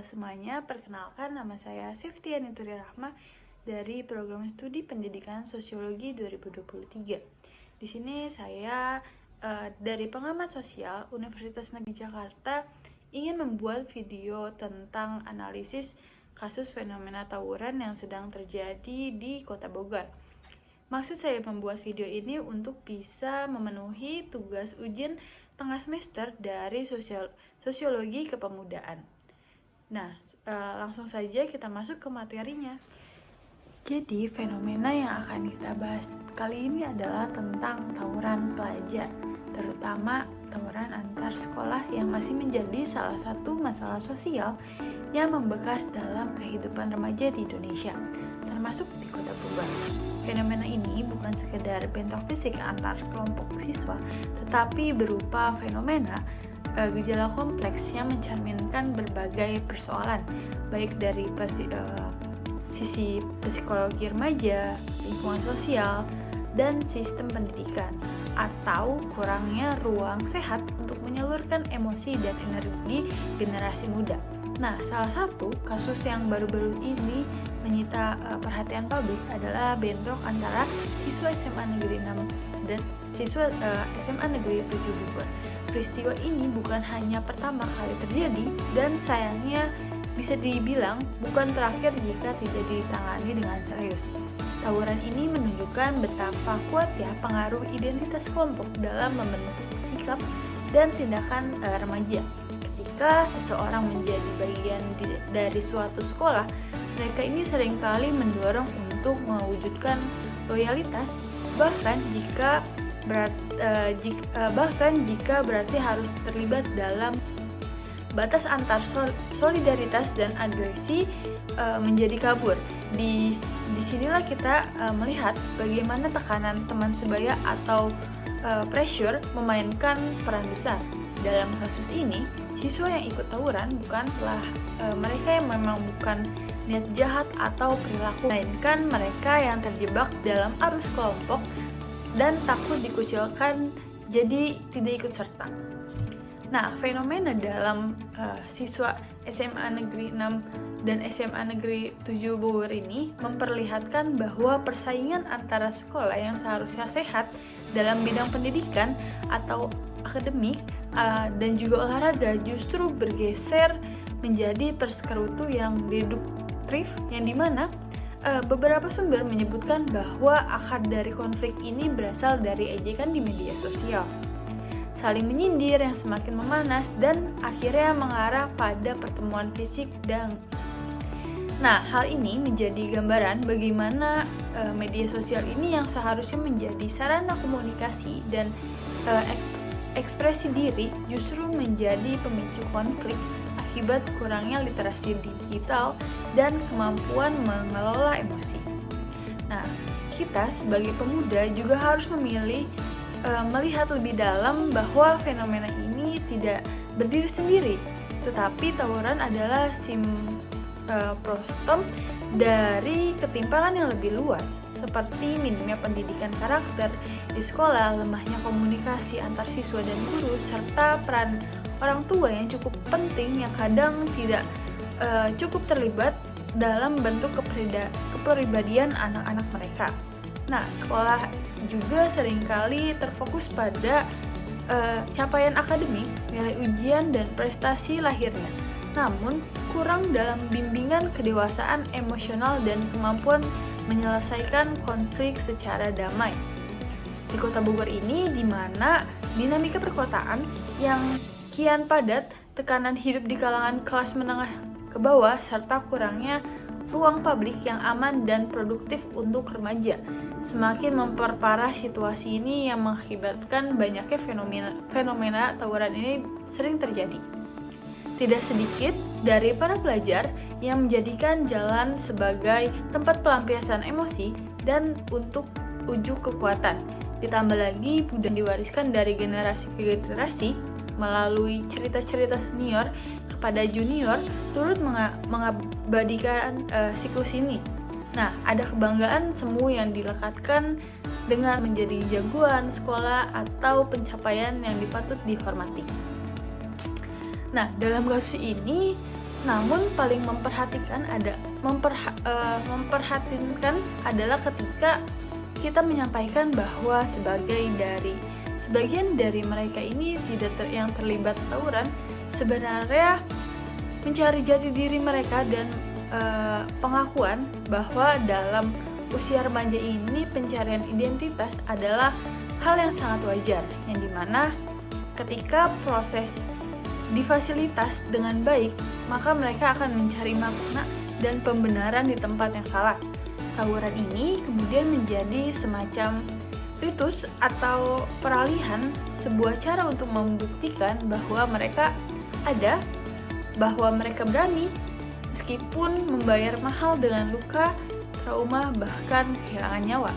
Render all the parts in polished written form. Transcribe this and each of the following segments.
semuanya, perkenalkan nama saya Siftiani Turi Rahma dari Program Studi Pendidikan Sosiologi 2023. Di sini saya dari pengamat sosial Universitas Negeri Jakarta ingin membuat video tentang analisis kasus fenomena tawuran yang sedang terjadi di Kota Bogor. Maksud saya membuat video ini untuk bisa memenuhi tugas ujian tengah semester dari Sosiologi Kepemudaan. Nah, langsung saja kita masuk ke materinya. Jadi, fenomena yang akan kita bahas kali ini adalah tentang tawuran pelajar, terutama tawuran antar sekolah yang masih menjadi salah satu masalah sosial yang membekas dalam kehidupan remaja di Indonesia, termasuk di Kota Bogor. Fenomena ini bukan sekedar bentrok fisik antar kelompok siswa, tetapi berupa fenomena gejala kompleks yang mencerminkan berbagai persoalan, baik dari sisi psikologi remaja, lingkungan sosial, dan sistem pendidikan, atau kurangnya ruang sehat untuk menyalurkan emosi dan energi generasi muda. Nah, salah satu kasus yang baru-baru ini menyita perhatian publik adalah bentrok antara siswa SMA Negeri 6 dan siswa SMA Negeri 7 Bogor. Peristiwa ini bukan hanya pertama kali terjadi dan sayangnya bisa dibilang bukan terakhir jika tidak ditangani dengan serius. Tawuran ini menunjukkan betapa kuatnya pengaruh identitas kelompok dalam membentuk sikap dan tindakan remaja. Ketika seseorang menjadi bagian dari suatu sekolah, mereka ini seringkali mendorong untuk mewujudkan loyalitas, bahkan jika berarti harus terlibat dalam batas antar solidaritas dan agresi menjadi kabur. Disinilah kita melihat bagaimana tekanan teman sebaya atau pressure memainkan peran besar. Dalam kasus ini, siswa yang ikut tawuran bukanlah mereka yang memang bukan niat jahat atau perilaku, melainkan mereka yang terjebak dalam arus kelompok dan takut dikucilkan jadi tidak ikut serta. Nah, fenomena dalam siswa SMA Negeri 6 dan SMA Negeri 7 Bogor ini memperlihatkan bahwa persaingan antara sekolah yang seharusnya sehat dalam bidang pendidikan atau akademik dan juga olahraga justru bergeser menjadi persekutu yang deduktif, yang dimana beberapa sumber menyebutkan bahwa akar dari konflik ini berasal dari ejekan di media sosial, saling menyindir yang semakin memanas dan akhirnya mengarah pada pertemuan fisik dan hal ini menjadi gambaran bagaimana media sosial ini yang seharusnya menjadi sarana komunikasi dan ekspresi diri justru menjadi pemicu konflik akibat kurangnya literasi digital dan kemampuan mengelola emosi. Nah, kita sebagai pemuda juga harus melihat lebih dalam bahwa fenomena ini tidak berdiri sendiri, tetapi tawuran adalah simptom dari ketimpangan yang lebih luas, seperti minimnya pendidikan karakter di sekolah, lemahnya komunikasi antar siswa dan guru, serta peran orang tua yang cukup penting yang kadang tidak cukup terlibat dalam bentuk kepribadian anak-anak mereka. Nah, sekolah juga seringkali terfokus pada capaian akademik, nilai ujian, dan prestasi lahirnya. Namun, kurang dalam bimbingan kedewasaan emosional dan kemampuan menyelesaikan konflik secara damai. Di Kota Bogor ini, di mana dinamika perkotaan yang kian padat, tekanan hidup di kalangan kelas menengah ke bawah, serta kurangnya ruang publik yang aman dan produktif untuk remaja semakin memperparah situasi ini yang mengakibatkan banyaknya fenomena tawuran ini sering terjadi. Tidak sedikit dari para pelajar yang menjadikan jalan sebagai tempat pelampiasan emosi dan untuk ujuk kekuatan. Ditambah lagi budaya diwariskan dari generasi ke generasi melalui cerita-cerita senior kepada junior turut mengabadikan siklus ini. Nah, ada kebanggaan semu yang dilekatkan dengan menjadi jagoan sekolah atau pencapaian yang dipatut dihormati. Nah, dalam kasus ini Namun paling memperhatinkan adalah ketika kita menyampaikan bahwa sebagian dari mereka ini yang terlibat tawuran sebenarnya mencari jati diri mereka dan pengakuan bahwa dalam usia remaja ini pencarian identitas adalah hal yang sangat wajar, yang dimana ketika proses difasilitas dengan baik, maka mereka akan mencari makna dan pembenaran di tempat yang salah. Tawuran ini kemudian menjadi semacam ritus atau peralihan, sebuah cara untuk membuktikan bahwa mereka ada, bahwa mereka berani, meskipun membayar mahal dengan luka, trauma, bahkan kehilangan nyawa.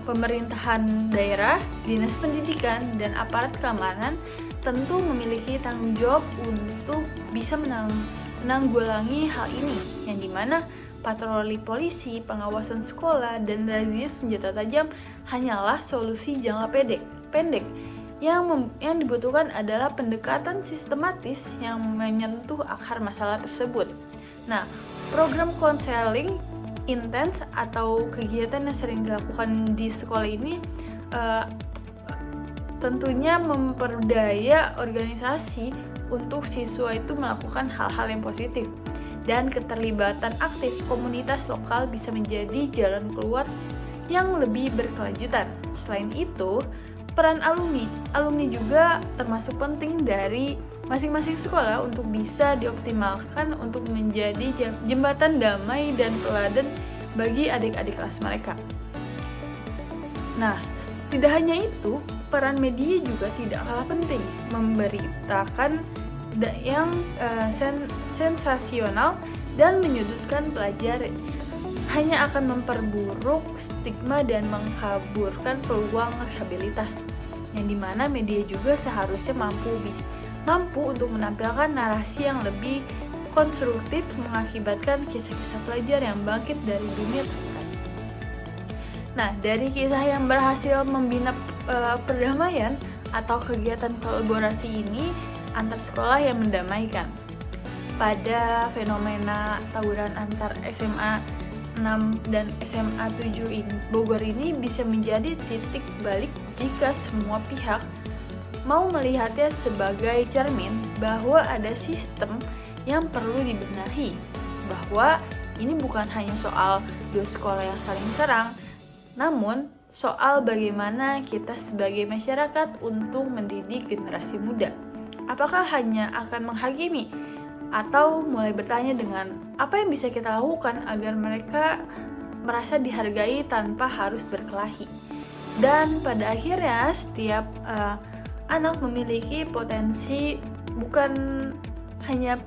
Pemerintahan daerah, dinas pendidikan, dan aparat keamanan tentu memiliki tanggung jawab untuk bisa menanggulangi hal ini, yang dimana patroli polisi, pengawasan sekolah, dan razia senjata tajam hanyalah solusi jangka pendek. Yang dibutuhkan adalah pendekatan sistematis yang menyentuh akar masalah tersebut. Nah, program konseling intens atau kegiatan yang sering dilakukan di sekolah ini tentunya memperdaya organisasi untuk siswa itu melakukan hal-hal yang positif, dan keterlibatan aktif komunitas lokal bisa menjadi jalan keluar yang lebih berkelanjutan. Selain itu, peran alumni juga termasuk penting dari masing-masing sekolah untuk bisa dioptimalkan untuk menjadi jembatan damai dan teladan bagi adik-adik kelas mereka. Nah, tidak hanya itu, peran media juga tidak kalah penting. Memberitakan yang sensasional dan menyudutkan pelajar hanya akan memperburuk stigma dan mengkaburkan peluang rehabilitas, yang dimana media juga seharusnya mampu untuk menampilkan narasi yang lebih konstruktif, mengakibatkan kisah-kisah pelajar yang bangkit dari dunia terdekat. Nah, dari kisah yang berhasil membina perdamaian atau kegiatan kolaborasi ini antar sekolah yang mendamaikan. Pada fenomena tawuran antar SMA 6 dan SMA 7 Bogor ini bisa menjadi titik balik jika semua pihak mau melihatnya sebagai cermin bahwa ada sistem yang perlu dibenahi, bahwa ini bukan hanya soal dua sekolah yang saling serang, namun soal bagaimana kita sebagai masyarakat untuk mendidik generasi muda. Apakah hanya akan menghakimi atau mulai bertanya dengan apa yang bisa kita lakukan agar mereka merasa dihargai tanpa harus berkelahi. Dan pada akhirnya setiap anak memiliki potensi, bukan hanya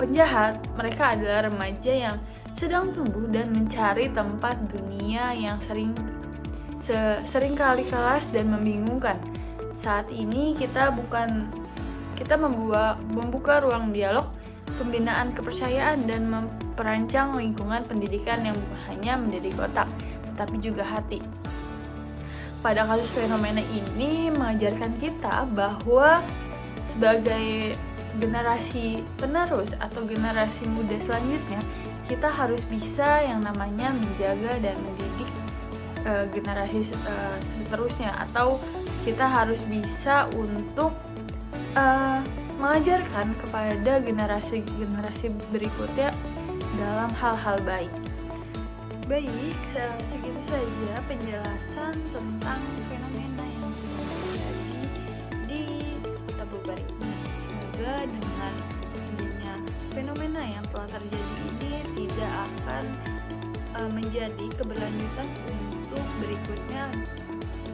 penjahat, mereka adalah remaja yang sedang tumbuh dan mencari tempat dunia yang sering kali kelas dan membingungkan. Saat ini kita membuka ruang dialog, pembinaan kepercayaan, dan memperancang lingkungan pendidikan yang bukan hanya mendidik otak, tetapi juga hati. Pada kasus fenomena ini mengajarkan kita bahwa sebagai generasi penerus atau generasi muda selanjutnya, kita harus bisa yang namanya menjaga dan mendidik generasi seterusnya, atau kita harus bisa untuk mengajarkan kepada generasi berikutnya dalam hal-hal baik. Baik, segitu saja penjelasan tentang fenomena yang sedang terjadi di Kota Bogor ini. Semoga dengan adanya fenomena yang telah terjadi ini tidak akan menjadi keberlanjutan untuk berikutnya,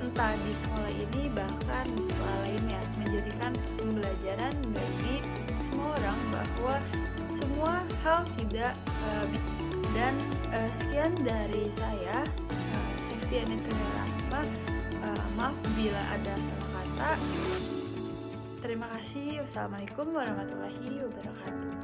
entah di sekolah ini bahkan di sekolah lainnya, menjadikan pembelajaran bagi semua orang bahwa semua hal tidak dan sekian dari saya, Safety Anetria Rahma. Maaf bila ada salah kata. Terima kasih. Wassalamualaikum warahmatullahi wabarakatuh.